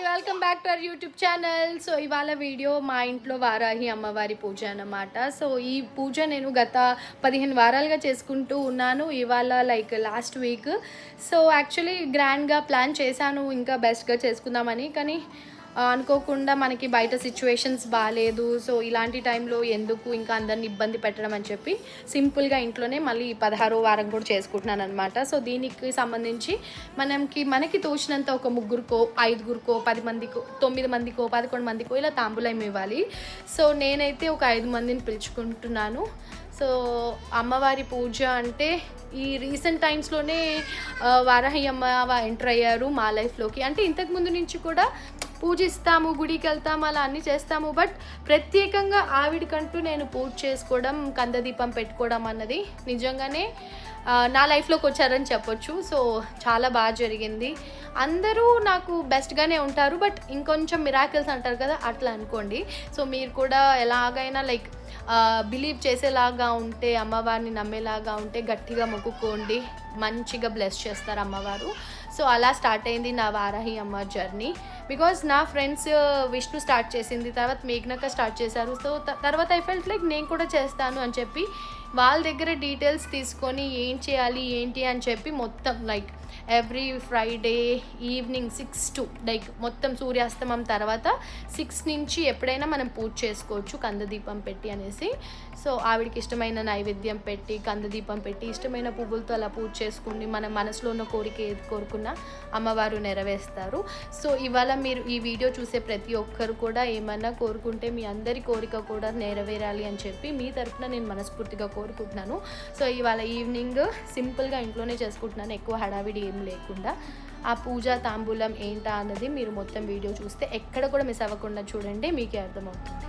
Welcome back to our YouTube channel. So ఇవాళ video మా ఇంట్లో వారాహి అమ్మవారి పూజ అన్నమాట. సో ఈ పూజ నేను గత 15 వారాలుగా చేసుకుంటూ ఉన్నాను. ఇవాళ like last week. So actually గ్రాండ్గా ప్లాన్ చేశాను ఇంకా బెస్ట్గా చేసుకుందామని, కానీ అనుకోకుండా మనకి బయట సిచ్యువేషన్స్ బాగాలేదు. సో ఇలాంటి టైంలో ఎందుకు ఇంకా అందరిని ఇబ్బంది పెట్టడం అని చెప్పి సింపుల్గా ఇంట్లోనే మళ్ళీ 16వ వారం కూడా చేసుకుంటున్నాను అనమాట. సో దీనికి సంబంధించి మనకి తోచినంత ఒక 3కో 5గురికో 10 మందికో 9 మందికో 11 మందికో ఇలా తాంబూలం ఇవ్వాలి. సో నేనైతే ఒక 5 మందిని పిలుచుకుంటున్నాను. సో అమ్మవారి పూజ అంటే ఈ రీసెంట్ టైమ్స్లోనే వారాహి అమ్మ ఎంటర్ అయ్యారు మా లైఫ్లోకి. అంటే ఇంతకుముందు నుంచి కూడా పూజిస్తాము, గుడికి వెళ్తాము, అలా అన్నీ చేస్తాము. బట్ ప్రత్యేకంగా ఆవిడకంటూ నేను పూజ చేసుకోవడం, కందదీపం పెట్టుకోవడం అన్నది నిజంగానే నా లైఫ్లోకి వచ్చారని చెప్పొచ్చు. సో చాలా బాగా జరిగింది. అందరూ నాకు బెస్ట్గానే ఉంటారు, బట్ ఇంకొంచెం మిరాకిల్స్ అంటారు కదా, అట్లా అనుకోండి. సో మీరు కూడా ఎలాగైనా లైక్ బిలీవ్ చేసేలాగా ఉంటే, అమ్మవారిని నమ్మేలాగా ఉంటే గట్టిగా మొక్కుకోండి, మంచిగా బ్లెస్ చేస్తారు అమ్మవారు. సో అలా స్టార్ట్ అయింది నా వారాహి అమ్మ జర్నీ. బికాజ్ నా ఫ్రెండ్స్ విష్ణు స్టార్ట్ చేసింది, తర్వాత మేఘ్నక స్టార్ట్ చేశారు. సో తర్వాత ఐ ఫెల్ట్ లైక్ నేను కూడా చేస్తాను అని చెప్పి వాళ్ళ దగ్గర డీటెయిల్స్ తీసుకొని ఏం చేయాలి ఏంటి అని చెప్పి మొత్తం like every Friday evening 6 to like మొత్తం సూర్యాస్తమం తర్వాత 6 నుంచి ఎప్పుడైనా మనం పూజ చేసుకోవచ్చు కందదీపం పెట్టి అనేసి. సో ఆవిడకి ఇష్టమైన నైవేద్యం పెట్టి, కందదీపం పెట్టి, ఇష్టమైన పువ్వులతో అలా పూజ చేసుకుని మన మనసులో ఉన్న కోరిక ఏది కోరుకున్నా అమ్మవారు నెరవేరుస్తారు. సో ఇవాళ మీరు ఈ వీడియో చూసే ప్రతి ఒక్కరు కూడా ఏమన్నా కోరుకుంటే మీ అందరి కోరిక కూడా నెరవేరాలి అని చెప్పి మీ తరఫున నేను మనస్ఫూర్తిగా కోరుకుంటున్నాను. సో ఇవాళ ఈవినింగ్ సింపుల్గా ఇంట్లోనే చేసుకుంటున్నాను, ఎక్కువ హడావిడి ఏం లేకుండా. ఆ పూజ తాంబూలం ఏంటా అన్నది మీరు మొత్తం వీడియో చూస్తే ఎక్కడ కూడా మిస్ అవ్వకుండా చూడండి, మీకే అర్థమవుతుంది.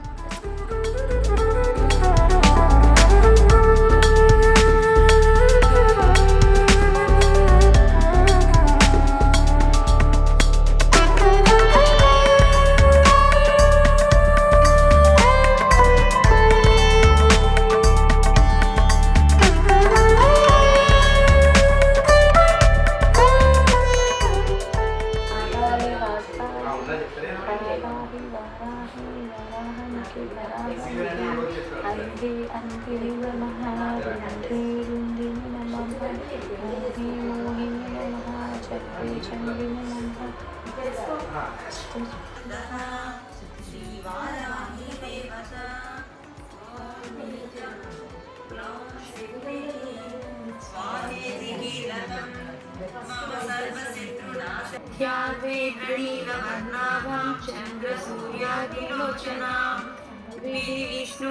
విష్ణు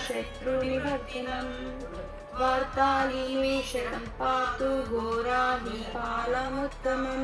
శత్రునివర్తినం వార్తాళీ శతం పాతు ఘోరాహి పాలముత్తమం.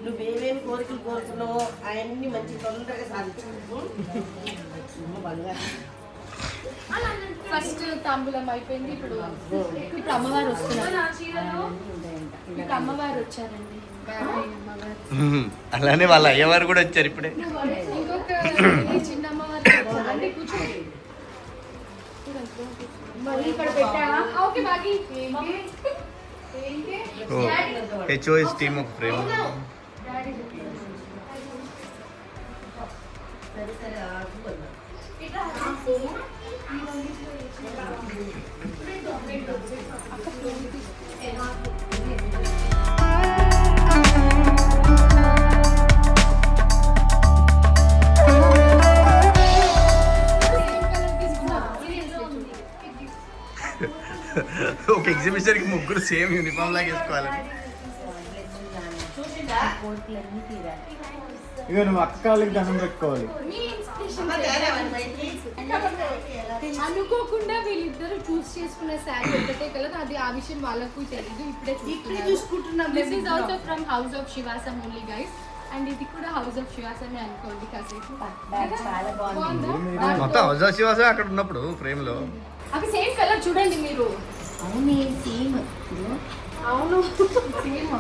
నువ్వేమేమి కోరికలు కోరుకున్నావో అవన్నీ మంచి తొందరగా సాధించుకుంటూ ఫస్ట్ తాంబూలం అయిపోయింది. ఇప్పుడు అమ్మవారు వస్తున్నారు. ఇప్పుడు అమ్మవారు వచ్చారండి. అలానే వాళ్ళ అయ్యవారు కూడా వచ్చారు ఇప్పుడే. ఇంకొక చిన్న అమ్మవారు అంటే కూర్చోండి. ఇక్కడ పెట్టా. Okay Bagi. HOS team of frame. ఒక ఎగ్జిబిషన్ కి ముగ్గురు సేమ్ యూనిఫామ్ లాగా వేసుకోవాలి. ఇక నువ్వు అక్క కాళ్ళకి దండం పెట్టుకోవాలి. అనుకోకుండా వీళ్ళిద్దరు చూస్ చేసుకున్న శారీ ఒకటే కలర్. అది ఆ విషయం వాళ్ళకు తెలియదు. ఇప్పుడే చూసుకుంటున్నాం. This is also from house of Shivasam only guys. And ఇది కూడా హౌస్ ఆఫ్ శివాసమే అనుకోండి కాసేపు. మొత్తం హౌస్ ఆఫ్ శివాస అక్కడ ఉన్నప్పుడు ఫ్రేమ్ లో అవి సేమ్ కలర్ చూడండి మీరు. అవును సేమ్. అవును సేమ్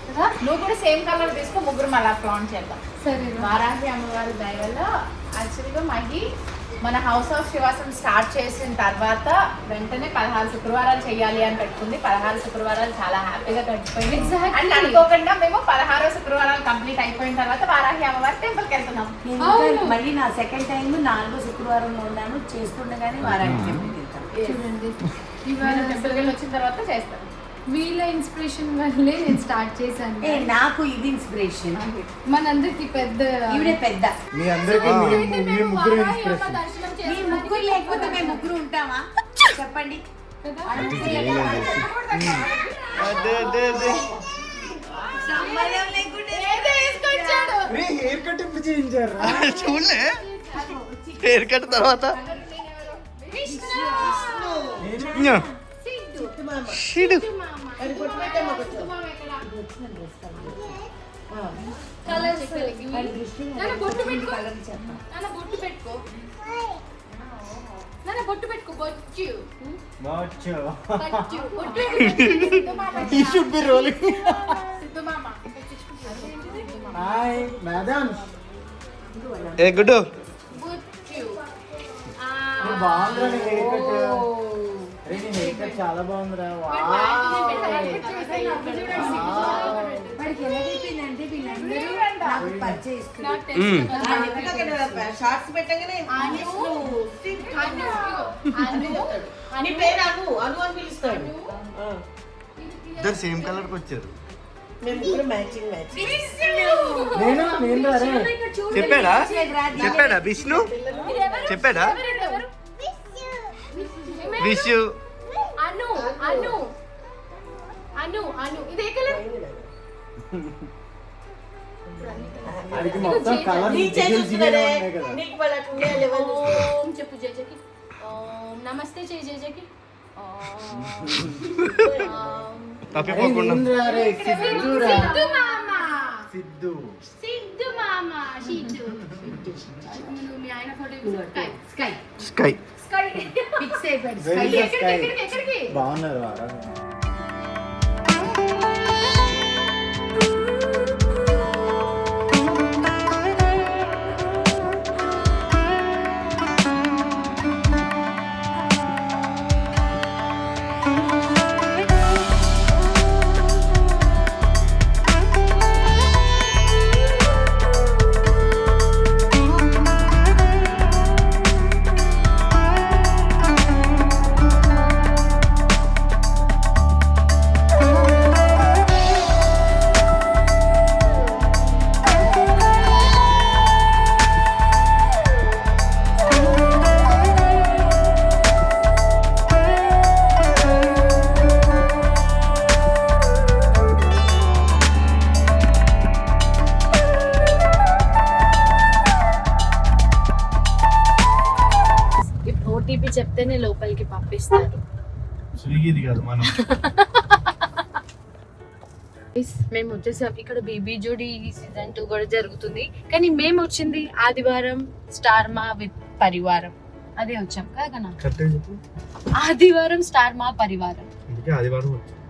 కదా. నువ్వు కూడా సేమ్ కలర్ తీసుకో, ముగ్గురు అలా ప్లాన్ చేద్దాం. సరే వారాహి అమ్మవారి దయ వల్ల యాక్చువల్గా మహి మన హౌస్ ఆఫ్ శివాసం స్టార్ట్ చేసిన తర్వాత వెంటనే 16 శుక్రవారాలు చేయాలి అని పెట్టుకుంది. 16 శుక్రవారాలు చాలా హ్యాపీగా గడిచిపోయింది. అండ్ అనుకోకుండా మేము 16 శుక్రవారాలు కంప్లీట్ అయిపోయిన తర్వాత వారాహి అమ్మవారి టెంపుల్కి వెళ్తున్నాం. మళ్ళీ నా సెకండ్ టైం 4వ శుక్రవారంలో ఉన్నాను చేస్తుండగానే వారానికి టెంపుల్కి వెళ్తాను. చూడండి ఇవాళ టెంపుల్కి వెళ్ళి వచ్చిన తర్వాత చేస్తాం. వీళ్ళ ఇన్స్పిరేషన్ వల్లే నేను స్టార్ట్ చేశాను. నాకు ఇది ఇన్స్పిరేషన్. మనందరికి పెద్ద ఈవిడే పెద్ద. మీ అందరికి మీ ముగ్గురు ఇన్స్పిరేషన్. మీ ముగ్గురు లేకపోతే మేము ముగ్గురు ఉంటామా చెప్పండి. సంబంధం లేకుండా హెయిర్ కట్ ఇప్పుడు చేయించారు. చూడలే హెయిర్ కట్ తర్వాత షిడు. బొట్టు పెట్టుకో. బొచ్చు He should be rolling. Siddhu మామ Hi, madam. ఏ గుడ్డు బాగుందిరా నీ హెయిర్ కట్. అరే నీ హెయిర్ కట్ చాలా బాగుందిరా. వాడికి ఎలాగైపోయిందంటే వీళ్ళందరూ నాకు పరిచయం ఇస్తున్నారు. షార్ట్స్ పెట్టగానే అని పేరు అను అను అని పిలుస్తాడు. ఇద్దరు సేమ్ కలర్ కి వచ్చారు. మేము ముగ్గురు మ్యాచింగ్ నేను రా రే. చెప్పాడా విష్ణు? చెప్పాడా విష్ణు? అను అను అను అను ఇదే కలర్. అడిగి మొత్తం కలర్ ఉన్నాయి కదా. ఓం చెప్పు జేజకి. ఓం నమస్తే జేజకి. తప్పిపోకుండా సిద్ధు మామ. సిద్ధు సిద్ధు మామ. సిద్ధు మీ ఆయన photo sky sky sky fix అయిపోయాడు. Where is the sky? ఎక్కడికి బాగున్నారు వారా. ఓటీపీ చెప్తేనే లోపలికి పంపిస్తారు. స్విగ్గీది కాదు మనం. మేము వచ్చేసాం. ఇక్కడ బేబీ జోడి సీజన్ 2 కూడా జరుగుతుంది, కానీ మేము వచ్చింది ఆదివారం స్టార్ మా విత్ పరివారం అదే వచ్చాం కదా. కరెక్ట్ చెప్పు. ఆదివారం స్టార్ మా పరివారం అందుకే ఆదివారం వచ్చాం.